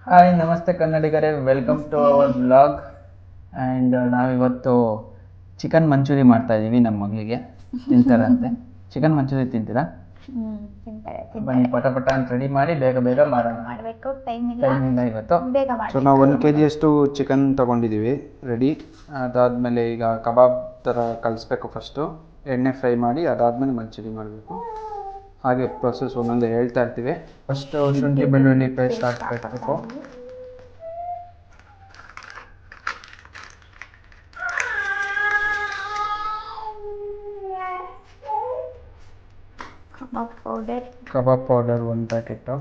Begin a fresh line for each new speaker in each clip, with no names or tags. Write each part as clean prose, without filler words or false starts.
Hi ನಮಸ್ತೆ ಕನ್ನಡಿಗರೇ, welcome to our blog. And ನಾವಿವತ್ತು ಚಿಕನ್ ಮಂಚೂರಿ ಮಾಡ್ತಾಯಿದ್ದೀವಿ. ನಮ್ಮ ಮಗಳಿಗೆ ತಿಂತಾರಂತೆ. ಚಿಕನ್ ಮಂಚೂರಿ ತಿಂತೀರಾ? ಬನ್ನಿ ಪಟ ಅಂತ ರೆಡಿ ಮಾಡಿ ಬೇಗ ಬೇಗ ಮಾಡಬೇಕು. ಟೈಮ್ ಇಲ್ಲ ಇವತ್ತು. ಸೊ ನಾವು 1 kg ಚಿಕನ್ ತೊಗೊಂಡಿದ್ದೀವಿ ರೆಡಿ. ಅದಾದಮೇಲೆ ಈಗ ಕಬಾಬ್ ಥರ ಕಲಿಸ್ಬೇಕು. ಫಸ್ಟು ಎಣ್ಣೆ ಫ್ರೈ ಮಾಡಿ ಅದಾದಮೇಲೆ ಮಂಚೂರಿ ಮಾಡಬೇಕು. ಹಾಗೆ ಪ್ರೊಸೆಸ್ ಒಂದೊಂದು ಹೇಳ್ತಾ ಇರ್ತೀವಿ. ಫಸ್ಟು ಶುಂಠಿ ಬೆಳ್ಳುಳ್ಳಿ ಪೇಸ್ಟ್ ಹಾಕಬೇಕು. Kebab powder 1 packet.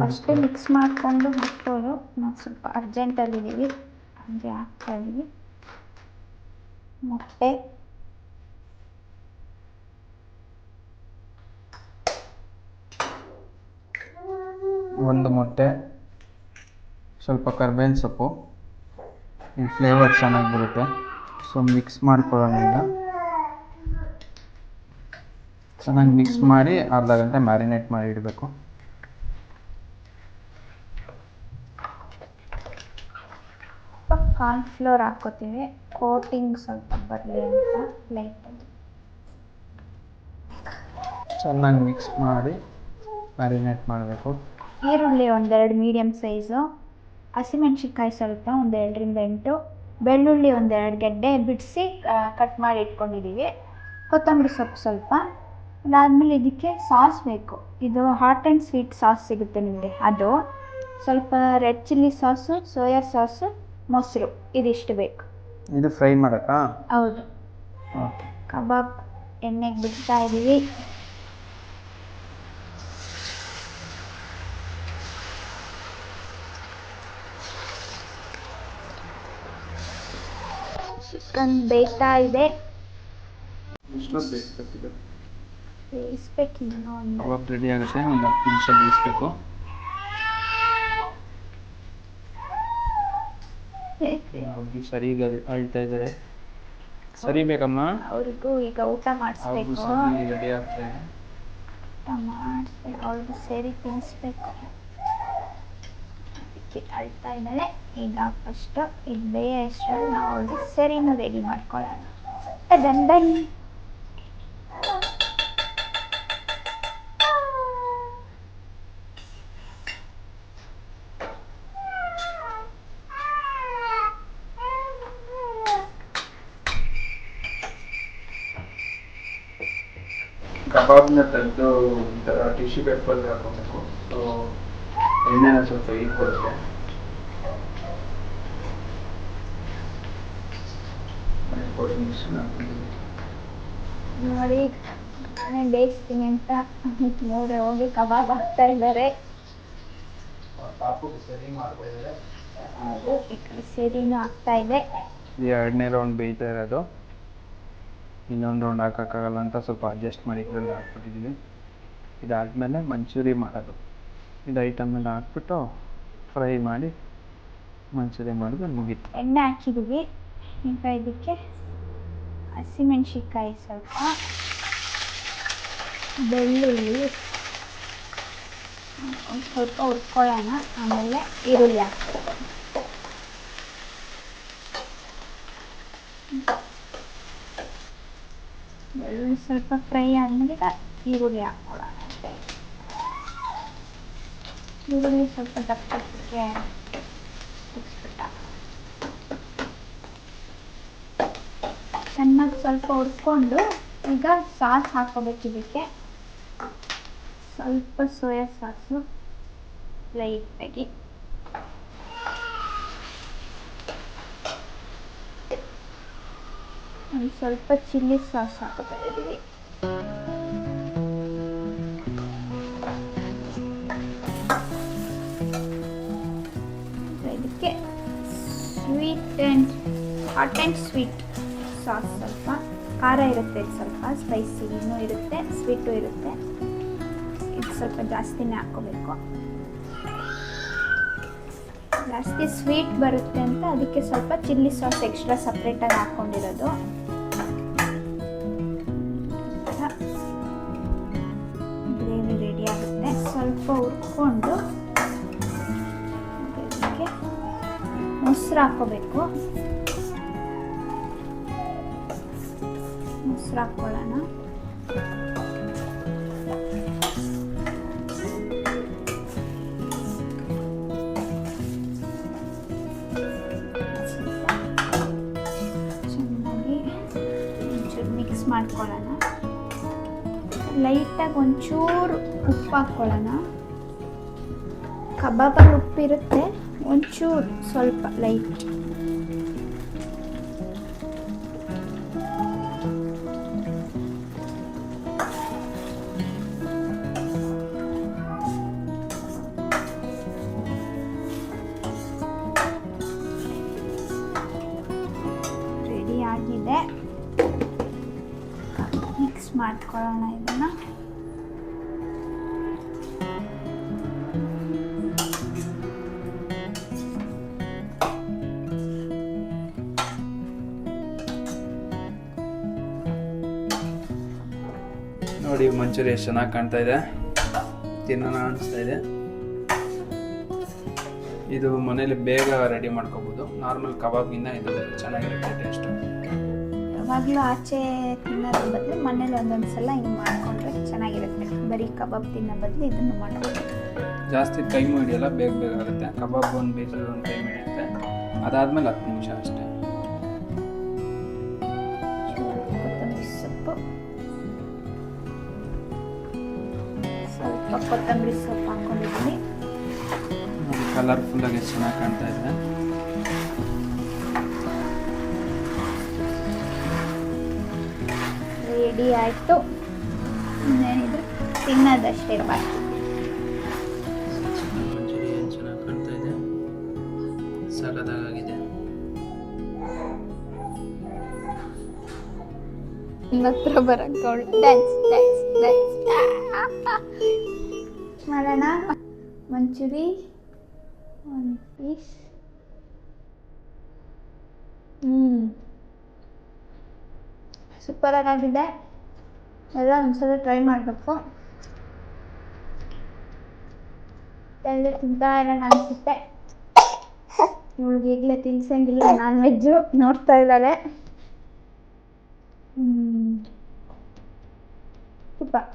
First mix ಮಾಡಿಕೊಂಡು ಬಿಟ್ಟೋದು. ನಾವು ಸ್ವಲ್ಪ ಅರ್ಜೆಂಟಲ್ಲಿದ್ದೀವಿ, ಹಂಗೆ ಹಾಕ್ತಾಯಿದ್ದೀವಿ. ಮೊಟ್ಟೆ,
ಒಂದು ಮೊಟ್ಟೆ, ಸ್ವಲ್ಪ ಕರ್ಬೇವಿನ ಸೊಪ್ಪು, ಈ ಫ್ಲೇವರ್ ಚೆನ್ನಾಗಿ ಬರುತ್ತೆ. ಸೊ ಮಿಕ್ಸ್ ಮಾಡ್ಕೊಳ್ಳೋಣ. ಈಗ ಚೆನ್ನಾಗಿ ಮಿಕ್ಸ್ ಮಾಡಿ ಅರ್ಧ ಗಂಟೆ ಮ್ಯಾರಿನೇಟ್ ಮಾಡಿ ಇಡಬೇಕು.
ಕಾರ್ನ್ಫ್ಲೋರ್ ಹಾಕ್ಕೋತೀವಿ, ಕೋಟಿಂಗ್ ಸ್ವಲ್ಪ ಬರಲಿ ಅಂತ ಲೈಟಾಗಿ.
ಚೆನ್ನಾಗಿ ಮಿಕ್ಸ್ ಮಾಡಿ ಮ್ಯಾರಿನೇಟ್ ಮಾಡಬೇಕು.
ಈರುಳ್ಳಿ 1-2 ಮೀಡಿಯಮ್ ಸೈಜು, ಹಸಿಮೆಣ್ಸಿನ್ಕಾಯಿ ಸ್ವಲ್ಪ 1-2ರಿಂದ 8, ಬೆಳ್ಳುಳ್ಳಿ 1-2 ಗೆಡ್ಡೆ ಬಿಡಿಸಿ ಕಟ್ ಮಾಡಿ ಇಟ್ಕೊಂಡಿದ್ದೀವಿ, ಕೊತ್ತಂಬರಿ ಸೊಪ್ಪು ಸ್ವಲ್ಪ. ಅದಾದಮೇಲೆ ಇದಕ್ಕೆ ಸಾಸ್ ಬೇಕು. ಇದು ಹಾಟ್ ಆ್ಯಂಡ್ ಸ್ವೀಟ್ ಸಾಸ್ ಸಿಗುತ್ತೆ ನಿಮಗೆ, ಅದು ಸ್ವಲ್ಪ red chilli sauce, soya sauce, ಮೊಸರು, ಇದಿಷ್ಟು ಬೇಕು.
ಇದು ಫ್ರೈ ಮಾಡೋಕ್ಕಾ?
ಹೌದು.
ಓಕೆ.
ಕಬಾಬ್ ಎಣ್ಣೆಗೆ ಬಿಡ್ತಾ ಇದ್ದೀವಿ. ಚಿಕನ್ ಬೇಯ್ತಾ ಇದೆ. ಬೇಯಿಸ್ಬೇಕು ಇನ್ನೂ ಒಂದು.
ಕಬಾಬ್ ರೆಡಿ ಆಗುತ್ತೆ, ಒಂದು 10 ನಿಮಿಷ ಬೇಯಿಸ್ಬೇಕು. ಸರಿ ಅಳ್ತಾ ಇದ್ದಾರೆ. ಸರಿ ಬೇಕಮ್ಮ.
ಅವ್ರಿಗೂ ಈಗ ಊಟ ಮಾಡಿಸ್ಬೇಕು.
ರೆಡಿ ಆಗ್ತದೆ.
ಊಟ ಮಾಡಿಸ್ಬೇಕು, ಅವ್ರಿಗೂ ಸೇರಿ ತಿನ್ನಿಸ್ಬೇಕು. ಅದಕ್ಕೆ ಅಳ್ತಾ ಇದ್ದಾಳೆ. ಈಗ ಫಸ್ಟು ಇದು ಬೇಯೋ ಅಷ್ಟರಲ್ಲಿ ನಾವು ಅವ್ರಿಗೆ ಸರಿನೂ ರೆಡಿ ಮಾಡ್ಕೊಳ್ಳೋಣ. ದಂಡನ್
ಕಬಾಬ್ನ ತೆಗೆದು ಒಂಥರ ಟಿಶ್ಯೂ ಪೇಪರ್ಗೆ ಹಾಕೋಬೇಕು. ಸೊ ಎಣ್ಣೆನ ಸ್ವಲ್ಪ ಹೀಗೆ ಕೊಡುತ್ತೆ.
ನೋಡಿ, ನಾನೇ ಬೇಯಿಸ್ತೀನಿ ಅಂತ ನೋಡ್ರೆ ಹೋಗಿ ಕಬಾಬ್ ಹಾಕ್ತಾ ಇದ್ದಾರೆ.
ಪಾಪು ಸರಿ ಮಾಡ್ತಾ ಇದ್ದಾರೆ.
ಅದು ಈ ಕಡೆ ಸರಿನೂ ಆಗ್ತಾ ಇದೆ.
2ನೇ ರೌಂಡ್ ಬೇಯ್ತಾ ಇರೋದು. ಇನ್ನೊಂದು ರೌಂಡ್ ಹಾಕೋಕ್ಕಾಗಲ್ಲ ಅಂತ ಸ್ವಲ್ಪ ಅಡ್ಜಸ್ಟ್ ಮಾಡಿ ಇದರಲ್ಲಿ ಹಾಕ್ಬಿಟ್ಟಿದ್ದೀವಿ. ಇದಾದಮೇಲೆ ಮಂಚೂರಿ ಮಾಡೋದು. ಇದು ಐಟಮ್ ಎಲ್ಲ ಹಾಕ್ಬಿಟ್ಟು ಫ್ರೈ ಮಾಡಿ ಮಂಚೂರಿ ಮಾಡೋದು ಮುಗೀತು.
ಎಣ್ಣೆ ಹಾಕಿದ್ದೀವಿ. ಈಗ ಇದಕ್ಕೆ ಹಸಿಮೆಣ್ಸಿನ್ಕಾಯಿ ಸ್ವಲ್ಪ, ಬೆಳ್ಳುಳ್ಳಿ ಸ್ವಲ್ಪ ಹುರ್ಕೊಳ್ಳೋಣ. ಆಮೇಲೆ ಈರುಳ್ಳಿ ಹಾಕ್ತೀವಿ. ಬೆಳ್ಳುಳ್ಳಿ ಸ್ವಲ್ಪ ಫ್ರೈ ಆದಮೇಲೆ ಈರುಳ್ಳಿ ಹಾಕ್ಕೊಳ್ಳೋಣ. ಈರುಳ್ಳಿ ಸ್ವಲ್ಪ ದಪ್ಪಕ್ಕೆ ಚೆನ್ನಾಗಿ ಸ್ವಲ್ಪ ಹುರ್ಕೊಂಡು ಈಗ ಸಾಸ್ ಹಾಕ್ಕೋಬೇಕು. ಇದಕ್ಕೆ ಸ್ವಲ್ಪ ಸೋಯಾ ಸಾಸು ಲೈಟಾಗಿ, ಒಂದು ಸ್ವಲ್ಪ ಚಿಲ್ಲಿ ಸಾಸ್ ಹಾಕ್ತಾ ಇದ್ದೀವಿ. ಇದಕ್ಕೆ sweet and hot and sweet sauce, ಸ್ವಲ್ಪ ಖಾರ ಇರುತ್ತೆ, ಸ್ವಲ್ಪ ಸ್ಪೈಸಿನೂ ಇರುತ್ತೆ, ಸ್ವೀಟು ಇರುತ್ತೆ. ಇದು ಸ್ವಲ್ಪ ಜಾಸ್ತಿನೇ ಹಾಕ್ಕೋಬೇಕು. ಜಾಸ್ತಿ ಸ್ವೀಟ್ ಬರುತ್ತೆ ಅಂತ ಅದಕ್ಕೆ ಸ್ವಲ್ಪ ಚಿಲ್ಲಿ ಸಾಸ್ ಎಕ್ಸ್ಟ್ರಾ ಸಪ್ರೇಟಾಗಿ ಹಾಕ್ಕೊಂಡಿರೋದು. ಸ್ವಲ್ಪ ಹುರ್ಕೊಂಡು ಅದಕ್ಕೆ ಮೊಸರು ಹಾಕ್ಕೋಬೇಕು. ಮೊಸರು ಹಾಕ್ಕೊಳ್ಳೋಣ. ಚೆನ್ನಾಗಿ ಒಂಚೂರು ಮಿಕ್ಸ್ ಮಾಡ್ಕೊಳ್ಳೋಣ. ಲೈಟಾಗಿ ಒಂಚೂರು ಉಪ್ಪು ಹಾಕ್ಕೊಳ್ಳೋಣ. ಕಬಾಬಲ್ಲಿ ಉಪ್ಪಿರುತ್ತೆ, ಒಂಚೂರು ಸ್ವಲ್ಪ ಲೈಟ್. ರೆಡಿ ಆಗಿದೆ. ಮಿಕ್ಸ್ ಮಾಡ್ಕೊಳ್ಳೋಣ ಇದನ್ನ.
ನೋಡಿ ಮಂಚೂರಿ ಎಷ್ಟು ಚೆನ್ನಾಗಿ ಕಾಣ್ತಾ ಇದೆ, ತಿನ್ನೋಣ ಅನಿಸ್ತಾ ಇದೆ. ಇದು ಮನೇಲಿ ಬೇಗ ರೆಡಿ ಮಾಡ್ಕೋಬೋದು. ನಾರ್ಮಲ್ ಕಬಾಬ್ಗಿಂತ ಇದು ಚೆನ್ನಾಗಿರುತ್ತೆ ಟೇಸ್ಟ್.
ಯಾವಾಗಲೂ ಆಚೆ ತಿನ್ನೋದ್ರ ಬದಲು ಮನೇಲಿ ಒಂದೊಂದು ಸಲ ಹಿಂಗೆ ಮಾಡಿಕೊಂಡ್ರೆ ಚೆನ್ನಾಗಿರುತ್ತೆ. ಬರೀ ಕಬಾಬ್ ತಿನ್ನೋ ಬದಲು ಇದನ್ನು ಮಾಡ್ಬೋದು.
ಜಾಸ್ತಿ ಟೈಮು ಹಿಡಿಯಲ್ಲ, ಬೇಗ ಬೇಗ ಆಗುತ್ತೆ. ಕಬಾಬ್ ಒಂದು ಬೇಯಿಸೋದು ಒಂದು ಟೈಮ್ ಹಿಡಿಯುತ್ತೆ. ಅದಾದಮೇಲೆ 10 ನಿಮಿಷ ಅಷ್ಟೇ.
ಕೊತ್ತಂಬರಿ ಸೊಪ್ಪು, ಸ್ವಲ್ಪ ಕೊತ್ತಂಬರಿ ಸೊಪ್ಪು ಹಾಕ್ಕೊಂಡಿದ್ದೀನಿ.
ಕಲರ್ಫುಲ್ಲಾಗಿ ಎಷ್ಟು ಚೆನ್ನಾಗಿ ಕಾಣ್ತಾ ಇದೆ.
ರೆಡಿ ಆಯಿತು. ಇನ್ನೇನಿದೆ ತಿನ್ನೋದಷ್ಟೇ ಬಾಕಿ.
ಮಂಚೂರಿ ಏನು ಚೆನ್ನಾಗಿ ಕಾಣ್ತಾ ಇದೆ, ಸಖತ್ತಾಗಿದೆ.
ಹತ್ರ ಬರಕ್ಕೆ ಡ್ಯಾನ್ಸ್ ಡ್ಯಾನ್ಸ್ ಡ್ಯಾನ್ಸ್ ಮಾಡೋಣ. ಮಂಚೂರಿ ಒಂದು ಪೀಸ್. ಸೂಪರಾಗಿ ಆಗಿದೆ. ಎಲ್ಲ ಒಂದ್ಸಲ ಟ್ರೈ ಮಾಡಬೇಕು. ಎಲ್ಲ ತಿಂತಾ ಇರೋಣ ಅನಿಸುತ್ತೆ. ಇವಳಿಗೆ ಈಗಲೇ ತಿನ್ಸಂಗಿಲ್ಲ, ನಾನ್ ವೆಜ್ಜು ನೋಡ್ತಾ ಇದ್ದಾಳೆ. ಸೂಪರ್.